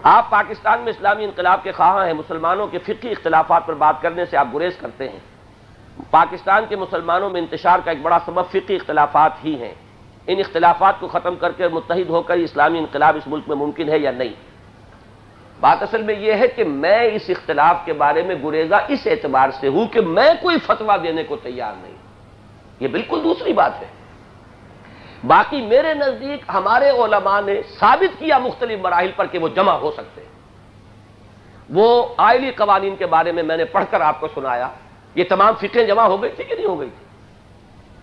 آپ پاکستان میں اسلامی انقلاب کے خواہاں ہیں، مسلمانوں کے فقہی اختلافات پر بات کرنے سے آپ گریز کرتے ہیں۔ پاکستان کے مسلمانوں میں انتشار کا ایک بڑا سبب فقہی اختلافات ہی ہیں۔ ان اختلافات کو ختم کر کے متحد ہو کر اسلامی انقلاب اس ملک میں ممکن ہے یا نہیں؟ بات اصل میں یہ ہے کہ میں اس اختلاف کے بارے میں گریزہ اس اعتبار سے ہوں کہ میں کوئی فتویٰ دینے کو تیار نہیں، یہ بالکل دوسری بات ہے۔ باقی میرے نزدیک ہمارے علماء نے ثابت کیا مختلف مراحل پر کہ وہ جمع ہو سکتے ہیں۔ وہ آئلی قوانین کے بارے میں نے پڑھ کر آپ کو سنایا، یہ تمام فقہیں جمع ہو گئی تھی کہ نہیں ہو گئی تھی؟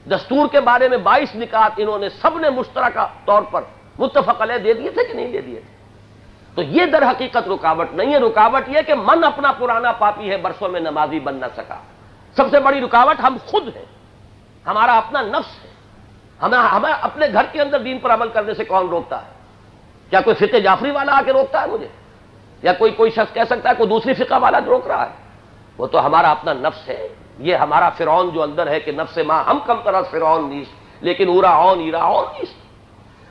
دستور کے بارے میں 22 نکات انہوں نے سب نے مشترکہ طور پر متفق علیہ دے دیے تھے کہ نہیں دے دیے تھے؟ تو یہ در حقیقت رکاوٹ نہیں ہے، رکاوٹ یہ کہ من اپنا پرانا پاپی ہے، برسوں میں نمازی بن نہ سکا۔ سب سے بڑی رکاوٹ ہم خود ہیں، ہمارا اپنا نفس ہے۔ ہمیں اپنے گھر کے اندر دین پر عمل کرنے سے کون روکتا ہے؟ کیا کوئی فقہ جعفری والا آ کے روکتا ہے مجھے؟ یا کوئی شخص کہہ سکتا ہے کوئی دوسری فقہ والا روک رہا ہے؟ وہ تو ہمارا اپنا نفس ہے۔ یہ ہمارا فرعون جو اندر ہے کہ نفس ماں ہم کم طرح فرعون نیست لیکن اورا اون ایرا اون نیست۔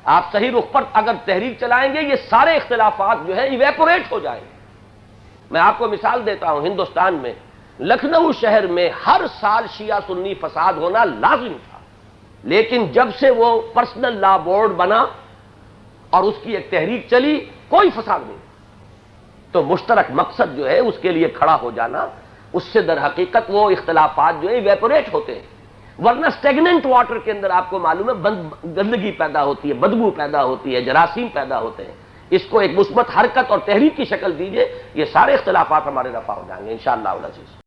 آپ صحیح رخ پر اگر تحریک چلائیں گے یہ سارے اختلافات جو ہیں ایویپوریٹ ہو جائیں گے۔ میں آپ کو مثال دیتا ہوں، ہندوستان میں لکھنؤ شہر میں ہر سال شیعہ سنی فساد ہونا لازم تھا، لیکن جب سے وہ پرسنل لا بورڈ بنا اور اس کی ایک تحریک چلی کوئی فساد نہیں۔ تو مشترک مقصد جو ہے اس کے لیے کھڑا ہو جانا، اس سے در حقیقت وہ اختلافات جو ہے ایویپوریٹ ہوتے ہیں۔ ورنہ سٹیگننٹ واٹر کے اندر آپ کو معلوم ہے گندگی پیدا ہوتی ہے، بدبو پیدا ہوتی ہے، جراثیم پیدا ہوتے ہیں۔ اس کو ایک مثبت حرکت اور تحریک کی شکل دیجئے، یہ سارے اختلافات ہمارے رفع ہو جائیں گے انشاءاللہ العزیز۔